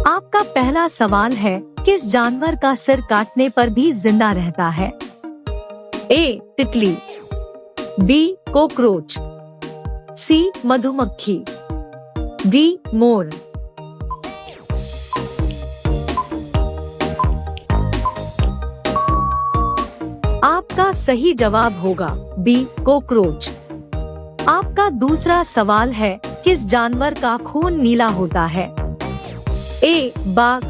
आपका पहला सवाल है, किस जानवर का सिर काटने पर भी जिंदा रहता है? ए. तितली, बी. कॉकरोच, सी. मधुमक्खी, डी. मोर। आपका सही जवाब होगा बी. कॉकरोच। आपका दूसरा सवाल है, किस जानवर का खून नीला होता है? ए. बाघ,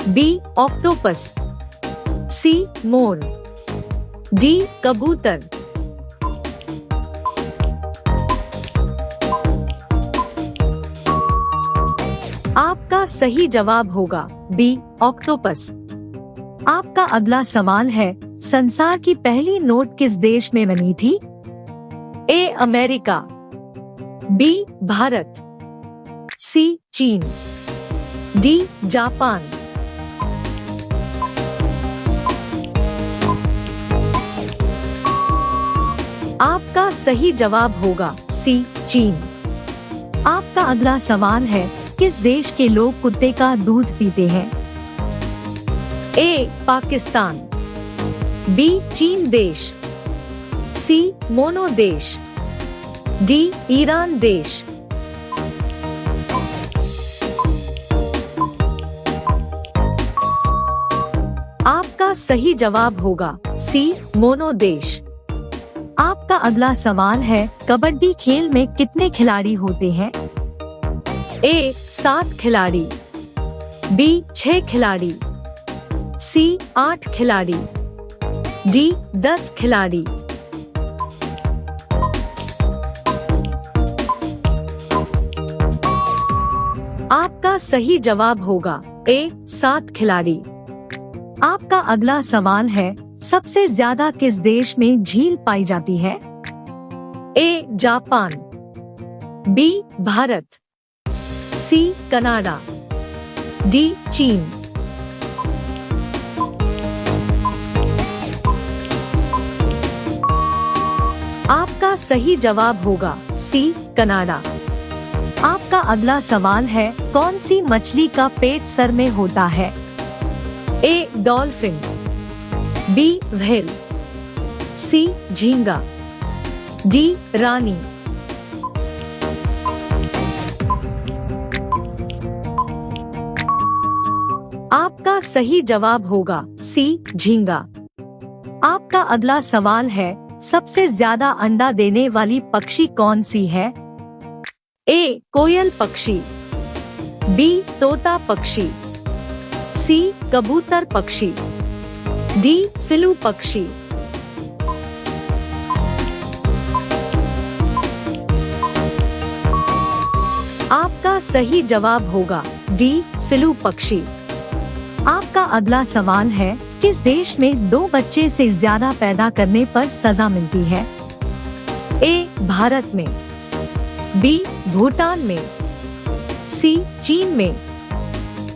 बी. ऑक्टोपस, सी. मोर, डी. कबूतर। आपका सही जवाब होगा बी. ऑक्टोपस। आपका अगला सवाल है, संसार की पहली नोट किस देश में बनी थी? A. America, B. Bharat, C. चीन, डी. जापान। आपका सही जवाब होगा सी. चीन। आपका अगला सवाल है, किस देश के लोग कुत्ते का दूध पीते हैं? ए. पाकिस्तान, बी. चीन देश, सी. मोनो देश, डी. ईरान देश। आपका सही जवाब होगा सी. मोनो देश। आपका अगला सवाल है, कबड्डी खेल में कितने खिलाड़ी होते हैं? ए. 7 खिलाड़ी, बी. 6 खिलाड़ी, सी. 8 खिलाड़ी, डी. 10 खिलाड़ी। आपका सही जवाब होगा ए. 7 खिलाड़ी। आपका अगला सवाल है, सबसे ज्यादा किस देश में झील पाई जाती है? A. Japan, B. Bharat, C. Canada, D. चीन। आपका सही जवाब होगा सी. कनाडा। आपका अगला सवाल है, कौन सी मछली का पेट सर में होता है? A. Dolphin, B. Whale, C. झींगा, डी. रानी। आपका सही जवाब होगा सी. झींगा। आपका अगला सवाल है, सबसे ज्यादा अंडा देने वाली पक्षी कौन सी है? ए. कोयल पक्षी, बी. तोता पक्षी, सी. कबूतर पक्षी, डी. फिलू पक्षी। आपका सही जवाब होगा डी. फिलू पक्षी। आपका अगला सवाल है, किस देश में 2 बच्चे से ज्यादा पैदा करने पर सजा मिलती है? ए. भारत में, बी. भूटान में, सी. चीन में,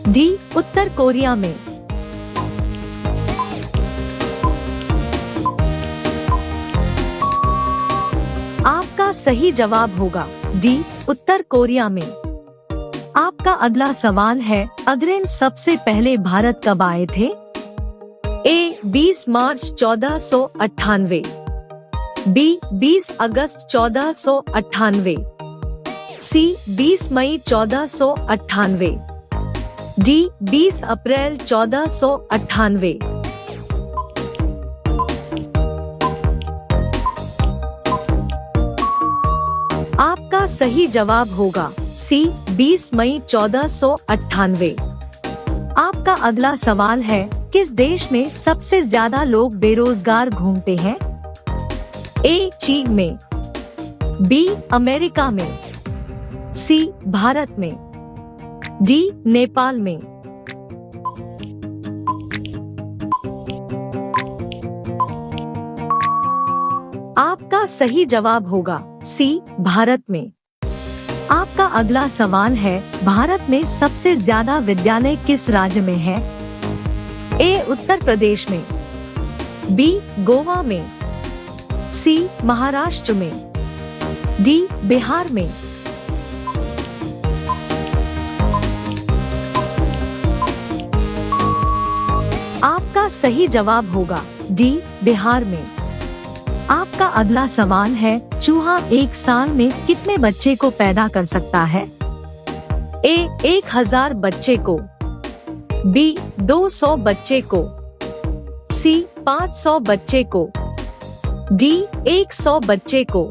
डी. उत्तर कोरिया में। आपका सही जवाब होगा डी. उत्तर कोरिया में। आपका अगला सवाल है, अग्रसेन सबसे पहले भारत कब आए थे? ए. 20 मार्च 1498, बी. 20 अगस्त 1498, सी. 20 मई 1498, डी. 20 अप्रैल 1498। आपका सही जवाब होगा सी. 20 मई 1498। आपका अगला सवाल है, किस देश में सबसे ज्यादा लोग बेरोजगार घूमते हैं? ए. चीन में, बी. अमेरिका में, सी. भारत में, डी. नेपाल में। आपका सही जवाब होगा सी. भारत में। आपका अगला सवाल है, भारत में सबसे ज्यादा विद्यालय किस राज्य में है? ए. उत्तर प्रदेश में, बी. गोवा में, सी. महाराष्ट्र में, डी. बिहार में। सही जवाब होगा डी, बिहार में। आपका अगला सवाल है, चूहा एक साल में कितने बच्चे को पैदा कर सकता है? ए, 1000 बच्चे को, बी, 200 बच्चे को, सी, 500 बच्चे को, डी, 100 बच्चे को।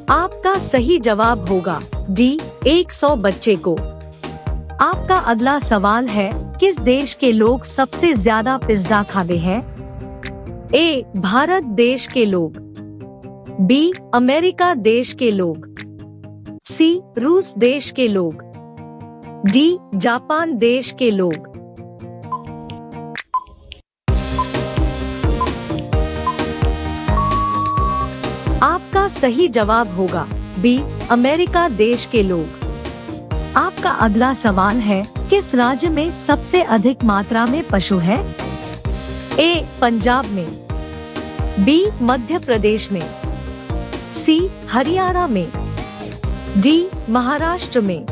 आपका सही जवाब होगा डी, 100 बच्चे को। आपका अगला सवाल है, किस देश के लोग सबसे ज्यादा पिज्जा खाते हैं? ए, भारत देश के लोग, बी, अमेरिका देश के लोग, सी, रूस देश के लोग, डी, जापान देश के लोग। आपका सही जवाब होगा बी, अमेरिका देश के लोग। आपका अगला सवाल है, किस राज्य में सबसे अधिक मात्रा में पशु है? ए, पंजाब में, बी, मध्य प्रदेश में, सी, हरियाणा में, डी, महाराष्ट्र में।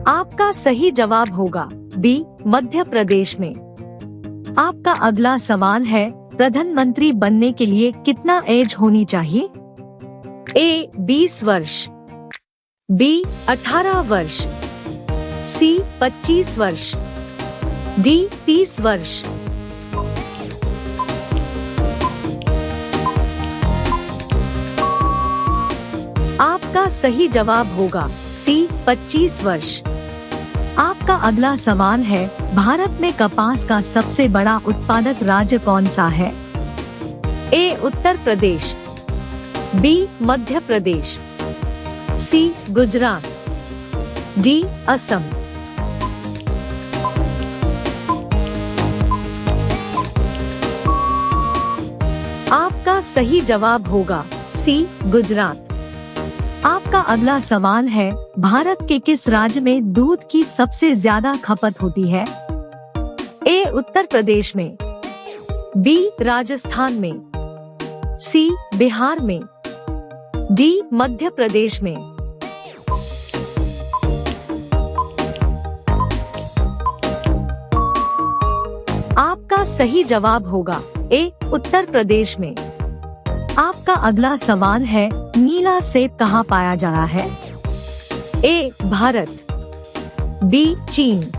आपका सही जवाब होगा बी, मध्य प्रदेश में। आपका अगला सवाल है, प्रधानमंत्री बनने के लिए कितना एज होनी चाहिए? ए, 20 वर्ष, बी, 18 वर्ष, सी, 25 वर्ष, डी, 30 वर्ष। आपका सही जवाब होगा सी, 25 वर्ष। आपका अगला सवाल है, भारत में कपास का सबसे बड़ा उत्पादक राज्य कौन सा है? ए, उत्तर प्रदेश, बी, मध्य प्रदेश, सी, गुजरात, डी, असम। आपका सही जवाब होगा सी, गुजरात। आपका अगला सवाल है, भारत के किस राज्य में दूध की सबसे ज्यादा खपत होती है? ए, उत्तर प्रदेश में, बी, राजस्थान में, सी, बिहार में, डी, मध्य प्रदेश में। आपका सही जवाब होगा ए, उत्तर प्रदेश में। आपका अगला सवाल है, नीला सेब कहाँ पाया जा रहा है? ए, भारत, बी, चीन,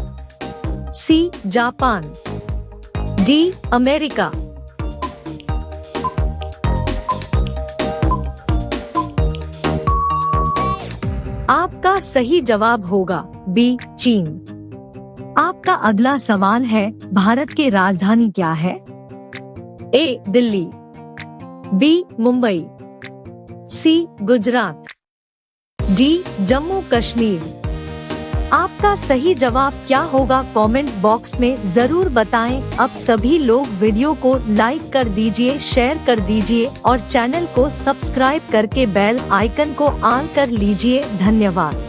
सी, जापान, डी, अमेरिका। आपका सही जवाब होगा बी, चीन। आपका अगला सवाल है, भारत की राजधानी क्या है? ए, दिल्ली, बी, मुंबई, सी, गुजरात, डी, जम्मू कश्मीर। आपका सही जवाब क्या होगा कमेंट बॉक्स में जरूर बताएं। अब सभी लोग वीडियो को लाइक कर दीजिए, शेयर कर दीजिए और चैनल को सब्सक्राइब करके बेल आइकन को ऑन कर लीजिए। धन्यवाद।